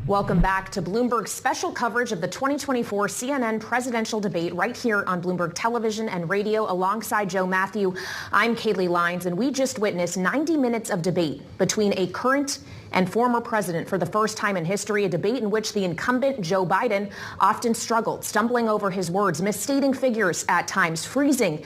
Welcome back to Bloomberg's special coverage of the 2024 CNN presidential debate right here on Bloomberg Television and Radio alongside Joe Mathieu. I'm Kailey Leinz, and we just witnessed 90 minutes of debate between a current and former president for the first time in history, a debate in which the incumbent Joe Biden often struggled, stumbling over his words, misstating figures at times, freezing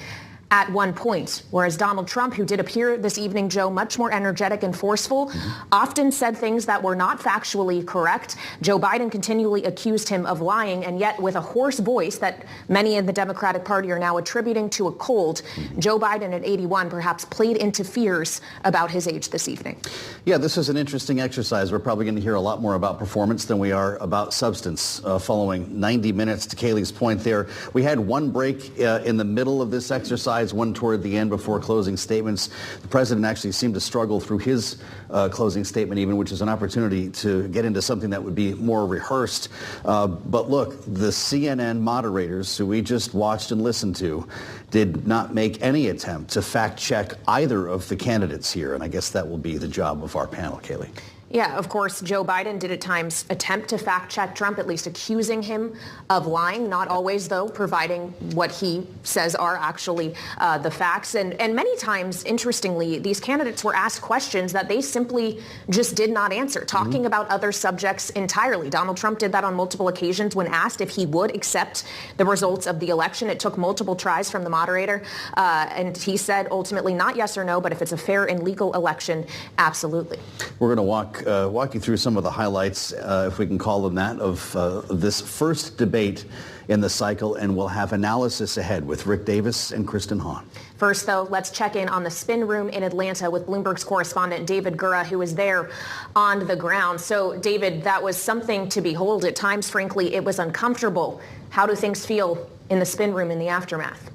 at one point, whereas Donald Trump, who did appear this evening, Joe, much more energetic and forceful, often said things that were not factually correct. Joe Biden continually accused him of lying, and yet with a hoarse voice that many in the Democratic Party are now attributing to a cold, Joe Biden at 81 perhaps played into fears about his age this evening. Yeah, this is an interesting exercise. We're probably going to hear a lot more about performance than we are about substance following 90 minutes. To Kailey's point there, we had one break in the middle of this exercise, one toward the end before closing statements. The president actually seemed to struggle through his closing statement even, which is an opportunity to get into something that would be more rehearsed. But look, the CNN moderators who we just watched and listened to did not make any attempt to fact check either of the candidates here. And I guess that will be the job of our panel, Kailey. Yeah, of course, Joe Biden did at times attempt to fact-check Trump, at least accusing him of lying, not always, though, providing what he says are actually the facts. And many times, interestingly, these candidates were asked questions that they simply just did not answer, talking about other subjects entirely. Donald Trump did that on multiple occasions when asked if he would accept the results of the election. It took multiple tries from the moderator, and he said ultimately not yes or no, but if it's a fair and legal election, absolutely. We're going to walk you through some of the highlights, if we can call them that, of this first debate in the cycle, and we'll have analysis ahead with Rick Davis and Kristen Hawn. First, though, let's check in on the spin room in Atlanta with Bloomberg's correspondent David Gura, who is there on the ground. So, David, that was something to behold. At times, frankly, it was uncomfortable. How do things feel in the spin room in the aftermath?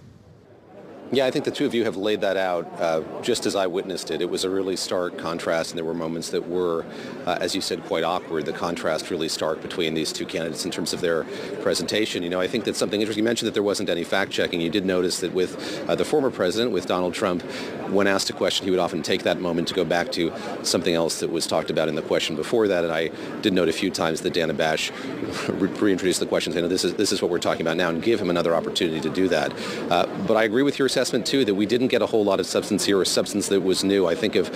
Yeah, I think the two of you have laid that out just as I witnessed it. It was a really stark contrast, and there were moments that were, as you said, quite awkward. The contrast really stark between these two candidates in terms of their presentation. You know, I think that's something interesting. You mentioned that there wasn't any fact-checking. You did notice that with the former president, with Donald Trump, when asked a question, he would often take that moment to go back to something else that was talked about in the question before that. And I did note a few times that Dana Bash reintroduced the question, saying, no, this is what we're talking about now, and give him another opportunity to do that. But I agree with your assessment, too, that we didn't get a whole lot of substance here, or substance that was new. I think of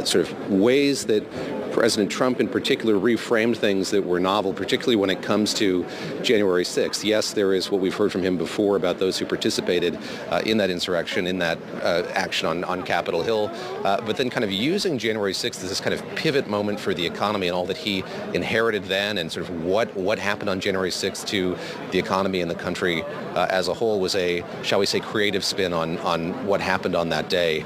sort of ways that President Trump in particular reframed things that were novel, particularly when it comes to January 6th. Yes, there is what we've heard from him before about those who participated in that insurrection, in that action on Capitol Hill, but then kind of using January 6th as this kind of pivot moment for the economy and all that he inherited then, and sort of what happened on January 6th to the economy and the country as a whole was a, shall we say, creative spin on what happened on that day.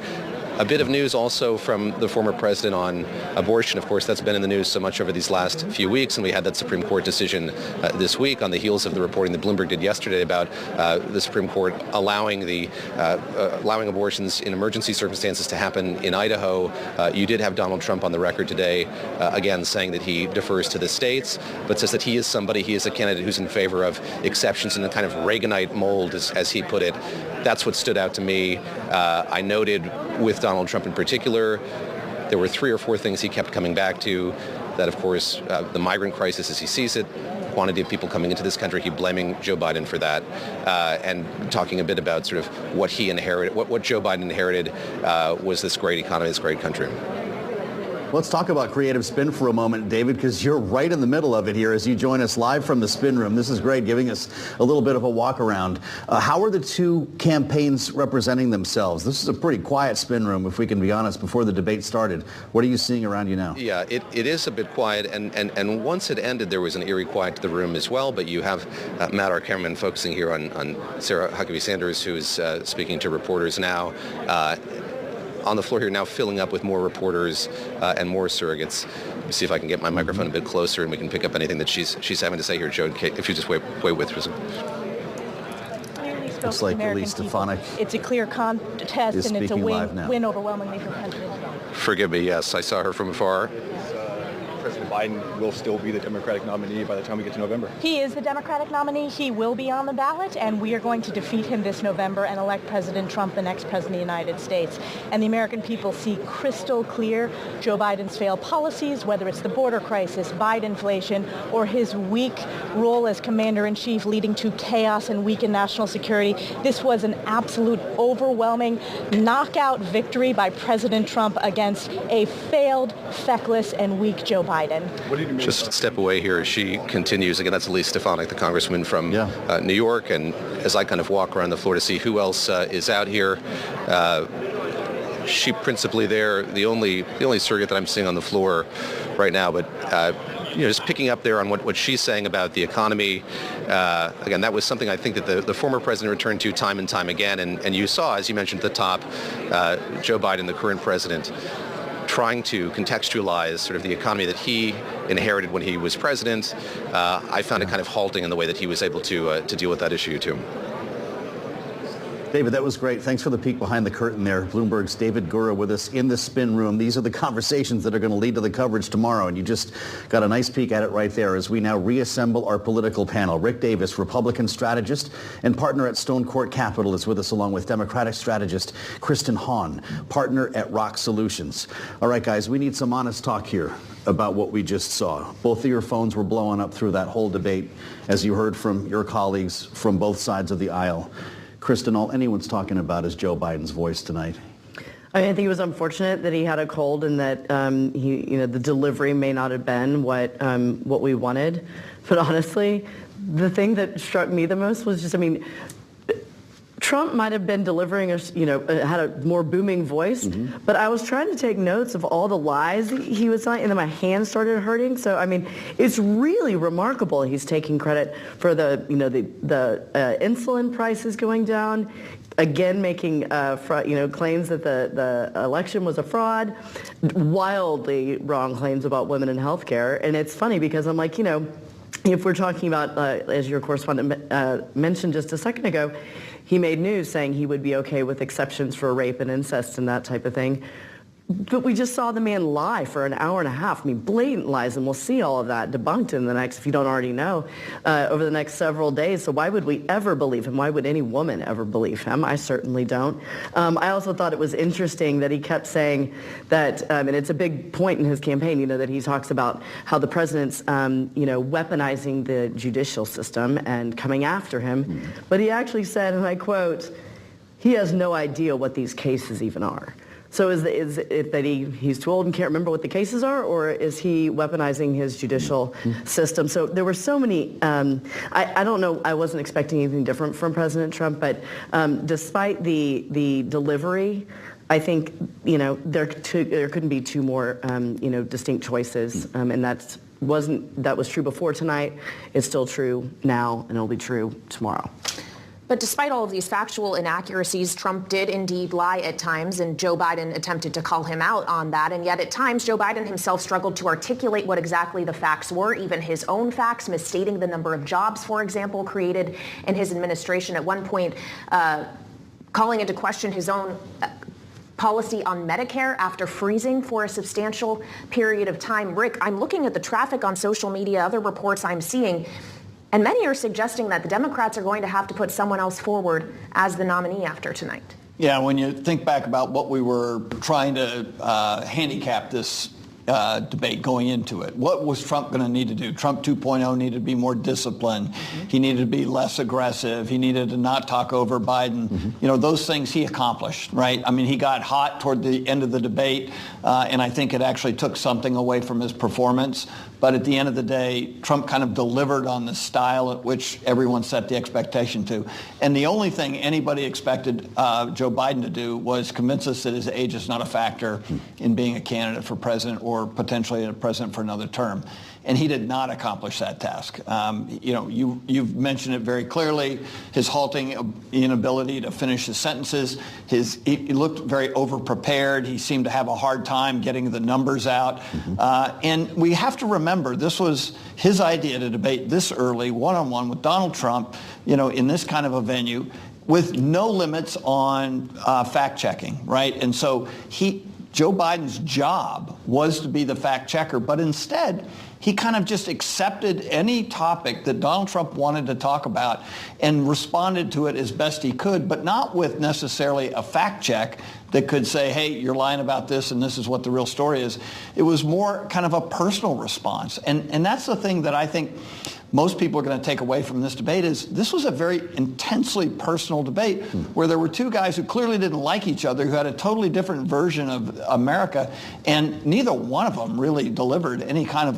A bit of news also from the former president on abortion. Of course, that's been in the news so much over these last few weeks, and we had that Supreme Court decision this week on the heels of the reporting that Bloomberg did yesterday about the Supreme Court allowing abortions in emergency circumstances to happen in Idaho. You did have Donald Trump on the record today, again, saying that he defers to the states, but says that he is a candidate who's in favor of exceptions in a kind of Reaganite mold, as he put it. That's what stood out to me. I noted with Donald Trump in particular, there were 3 or 4 things he kept coming back to. That, of course, the migrant crisis as he sees it, quantity of people coming into this country, he blaming Joe Biden for that, and talking a bit about sort of what he inherited, what Joe Biden inherited was this great economy, this great country. Let's talk about creative spin for a moment, David, because you're right in the middle of it here as you join us live from the spin room. This is great, giving us a little bit of a walk around. How are the two campaigns representing themselves? This is a pretty quiet spin room, if we can be honest, before the debate started. What are you seeing around you now? Yeah, it is a bit quiet, and once it ended, there was an eerie quiet to the room as well, but you have Matt, our cameraman, focusing here on Sarah Huckabee Sanders, who is speaking to reporters now. On the floor here now, filling up with more reporters and more surrogates. Let me see if I can get my microphone a bit closer and we can pick up anything that she's having to say here, Joe. If you just wait with us. Looks like Elise Stefanik. It's a clear contest, and it's a win overwhelmingly for President Trump. Forgive me, yes, I saw her from afar. President Biden will still be the Democratic nominee by the time we get to November? He is the Democratic nominee. He will be on the ballot, and we are going to defeat him this November and elect President Trump, the next president of the United States. And the American people see crystal clear Joe Biden's failed policies, whether it's the border crisis, Biden inflation, or his weak role as commander-in-chief leading to chaos and weakened national security. This was an absolute overwhelming knockout victory by President Trump against a failed, feckless, and weak Joe Biden. Just step away here as she continues. Again, that's Elise Stefanik, the congressman from New York. And as I kind of walk around the floor to see who else is out here, she principally there, the only surrogate that I'm seeing on the floor right now. But just picking up there on what she's saying about the economy. Again, that was something I think that the former president returned to time and time again. And you saw, as you mentioned at the top, Joe Biden, the current president, trying to contextualize sort of the economy that he inherited when he was president. I found it kind of halting in the way that he was able to deal with that issue too. David, that was great. Thanks for the peek behind the curtain there. Bloomberg's David Gura with us in the spin room. These are the conversations that are going to lead to the coverage tomorrow, and you just got a nice peek at it right there as we now reassemble our political panel. Rick Davis, Republican strategist and partner at Stone Court Capital, is with us, along with Democratic strategist Kristen Hawn, partner at ROKK Solutions. All right, guys, we need some honest talk here about what we just saw. Both of your phones were blowing up through that whole debate, as you heard from your colleagues from both sides of the aisle. Kristen, all anyone's talking about is Joe Biden's voice tonight. I think it was unfortunate that he had a cold and that the delivery may not have been what we wanted. But honestly, the thing that struck me the most was just, Trump might have been delivering, had a more booming voice, but I was trying to take notes of all the lies he was saying, and then my hands started hurting. So, it's really remarkable. He's taking credit for the insulin prices going down, again making claims that the election was a fraud, wildly wrong claims about women in healthcare. And it's funny because I'm like, if we're talking about, as your correspondent mentioned just a second ago, he made news saying he would be okay with exceptions for rape and incest and that type of thing. But we just saw the man lie for an hour and a half. Blatant lies, and we'll see all of that debunked in the next, if you don't already know, over the next several days. So why would we ever believe him? Why would any woman ever believe him? I certainly don't. I also thought it was interesting that he kept saying that, and it's a big point in his campaign, that he talks about how the president's, weaponizing the judicial system and coming after him. But he actually said, and I quote, he has no idea what these cases even are. So is it that he's too old and can't remember what the cases are, or is he weaponizing his judicial system? So there were so many, I don't know, I wasn't expecting anything different from President Trump, but despite the delivery, I think, there couldn't be two more, distinct choices, and that was true before tonight. It's still true now, and it'll be true tomorrow. But despite all of these factual inaccuracies, Trump did indeed lie at times, and Joe Biden attempted to call him out on that. And yet at times, Joe Biden himself struggled to articulate what exactly the facts were, even his own facts, misstating the number of jobs, for example, created in his administration. At one point, calling into question his own policy on Medicare after freezing for a substantial period of time. Rick, I'm looking at the traffic on social media, other reports I'm seeing, and many are suggesting that the Democrats are going to have to put someone else forward as the nominee after tonight. Yeah, when you think back about what we were trying to handicap this debate going into it. What was Trump going to need to do? Trump 2.0 needed to be more disciplined. He needed to be less aggressive. He needed to not talk over Biden. Those things he accomplished, right? He got hot toward the end of the debate, and I think it actually took something away from his performance. But at the end of the day, Trump kind of delivered on the style at which everyone set the expectation to. And the only thing anybody expected Joe Biden to do was convince us that his age is not a factor in being a candidate for president or potentially a president for another term. And he did not accomplish that task. You've mentioned it very clearly, his halting inability to finish his sentences. He looked very overprepared. He seemed to have a hard time getting the numbers out. And we have to remember, this was his idea to debate this early, one-on-one with Donald Trump, in this kind of a venue with no limits on fact-checking, right? And so Joe Biden's job was to be the fact checker, but instead he kind of just accepted any topic that Donald Trump wanted to talk about and responded to it as best he could, but not with necessarily a fact check that could say, hey, you're lying about this and this is what the real story is. It was more kind of a personal response. And that's the thing that I think most people are going to take away from this debate is this was a very intensely personal debate where there were two guys who clearly didn't like each other, who had a totally different version of America, and neither one of them really delivered any kind of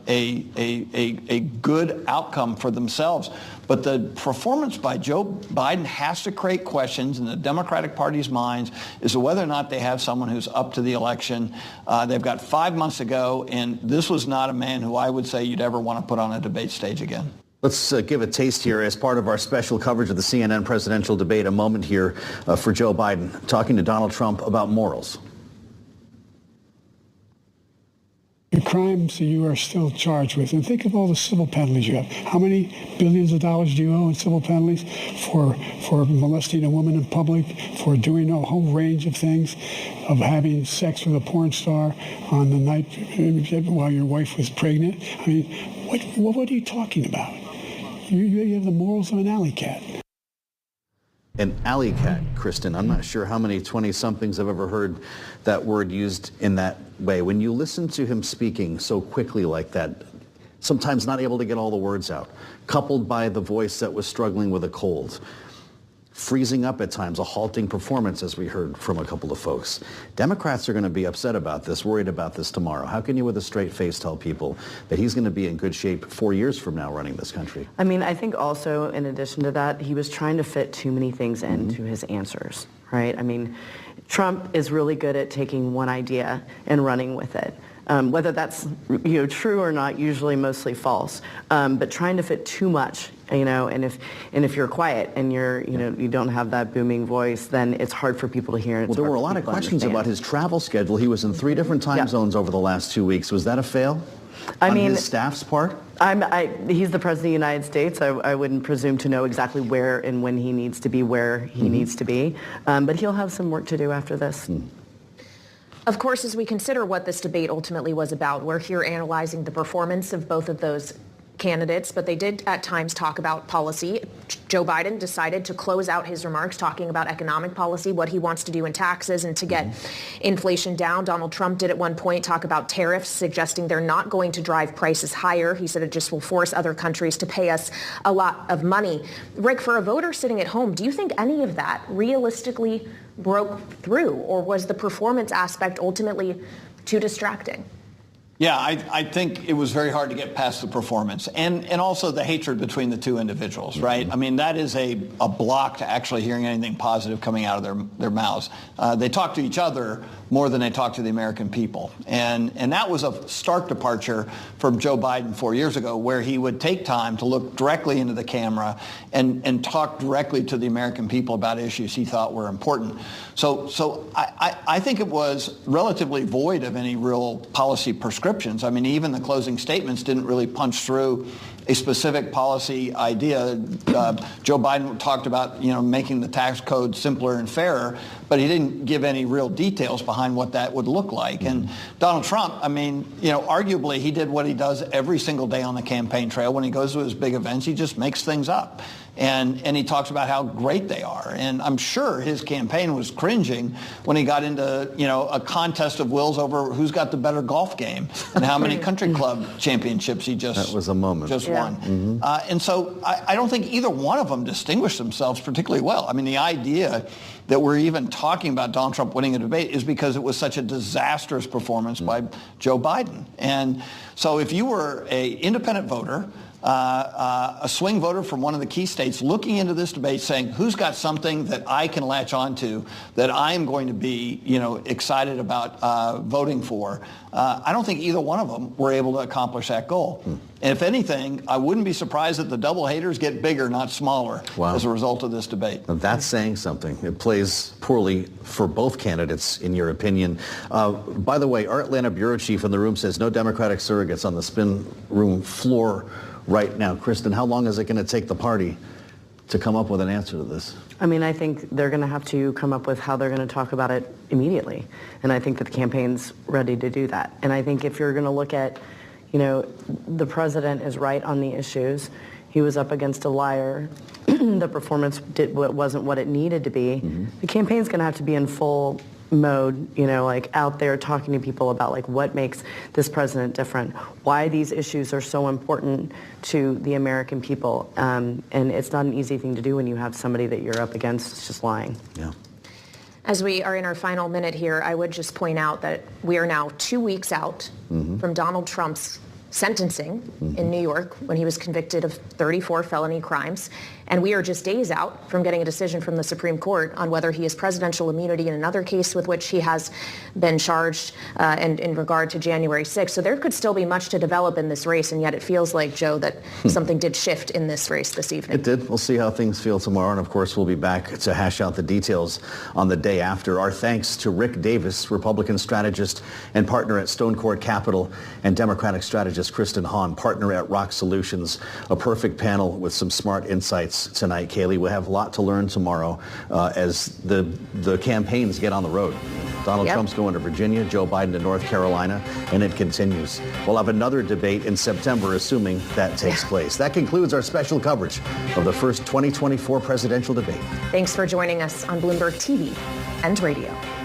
a good outcome for themselves. But the performance by Joe Biden has to create questions in the Democratic Party's minds as to whether or not they have someone who's up to the election. They've got 5 months to go, and this was not a man who I would say you'd ever want to put on a debate stage again. Let's give a taste here as part of our special coverage of the CNN presidential debate, a moment here for Joe Biden talking to Donald Trump about morals. The crimes that you are still charged with, and think of all the civil penalties you have. How many billions of dollars do you owe in civil penalties for molesting a woman in public, for doing a whole range of things, of having sex with a porn star on the night while your wife was pregnant? I mean, what are you talking about? You have the morals of an alley cat. An alley cat, Kristen. I'm not sure how many 20-somethings have ever heard that word used in that way. When you listen to him speaking so quickly like that, sometimes not able to get all the words out, coupled by the voice that was struggling with a cold, freezing up at times, a halting performance, as we heard from a couple of folks. Democrats are going to be upset about this, worried about this tomorrow. How can you with a straight face tell people that he's going to be in good shape 4 years from now running this country? I mean, I think also, in addition to that, he was trying to fit too many things into his answers, right? I mean, Trump is really good at taking one idea and running with it. Whether that's true or not, usually mostly false. But trying to fit too much, and if you're quiet and you don't have that booming voice, then it's hard for people to hear. Well, there were a lot of questions about his travel schedule. He was in 3 different time zones over the last 2 weeks. Was that a fail? On his staff's part? He's the president of the United States. I wouldn't presume to know exactly where and when he needs to be where he needs to be. But he'll have some work to do after this. Of course, as we consider what this debate ultimately was about, we're here analyzing the performance of both of those candidates, but they did at times talk about policy. Joe Biden decided to close out his remarks talking about economic policy, what he wants to do in taxes and to get inflation down. Donald Trump did at one point talk about tariffs, suggesting they're not going to drive prices higher. He said it just will force other countries to pay us a lot of money. Rick, for a voter sitting at home, do you think any of that realistically broke through, or was the performance aspect ultimately too distracting? Yeah, I think it was very hard to get past the performance and also the hatred between the two individuals, right? I mean, that is a block to actually hearing anything positive coming out of their mouths. They talk to each other more than they talk to the American people. And that was a stark departure from Joe Biden 4 years ago, where he would take time to look directly into the camera and talk directly to the American people about issues he thought were important. So I think it was relatively void of any real policy prescriptions. I mean, even the closing statements didn't really punch through a specific policy idea. Joe Biden talked about, making the tax code simpler and fairer, but he didn't give any real details behind what that would look like. And Donald Trump, I mean, arguably he did what he does every single day on the campaign trail. When he goes to his big events, he just makes things up. And he talks about how great they are. And I'm sure his campaign was cringing when he got into, a contest of wills over who's got the better golf game and how many country club championships he just That was a moment. Just won. And so I don't think either one of them distinguished themselves particularly well. I mean, the idea that we're even talking about Donald Trump winning a debate is because it was such a disastrous performance by Joe Biden. And so if you were an independent voter, a swing voter from one of the key states looking into this debate saying, who's got something that I can latch onto that I'm going to be, excited about voting for, I don't think either one of them were able to accomplish that goal. And if anything, I wouldn't be surprised that the double haters get bigger, not smaller, as a result of this debate. Now, that's saying something. It plays poorly for both candidates, in your opinion. By the way, our Atlanta bureau chief in the room says no Democratic surrogates on the spin room floor right now. Kristen, how long is it going to take the party to come up with an answer to this? I mean, I think they're going to have to come up with how they're going to talk about it immediately. And I think that the campaign's ready to do that. And I think if you're going to look at, the president is right on the issues. He was up against a liar. The performance wasn't what it needed to be. Mm-hmm. The campaign's going to have to be in full mode, out there talking to people about what makes this president different, why these issues are so important to the American people. And it's not an easy thing to do when you have somebody that you're up against that's just lying. Yeah. As we are in our final minute here, I would just point out that we are now 2 weeks out from Donald Trump's sentencing in New York when he was convicted of 34 felony crimes. And we are just days out from getting a decision from the Supreme Court on whether he has presidential immunity in another case with which he has been charged and in regard to January 6th. So there could still be much to develop in this race, and yet it feels like, Joe, that something did shift in this race this evening. It did. We'll see how things feel tomorrow, and of course we'll be back to hash out the details on the day after. Our thanks to Rick Davis, Republican strategist and partner at Stone Court Capital, and Democratic strategist Kristen Hawn, partner at ROKK Solutions. A perfect panel with some smart insights tonight, Kailey. We'll have a lot to learn tomorrow as the campaigns get on the road. Donald Trump's going to Virginia, Joe Biden to North Carolina, and it continues. We'll have another debate in September, assuming that takes place. That concludes our special coverage of the first 2024 presidential debate. Thanks for joining us on Bloomberg TV and radio.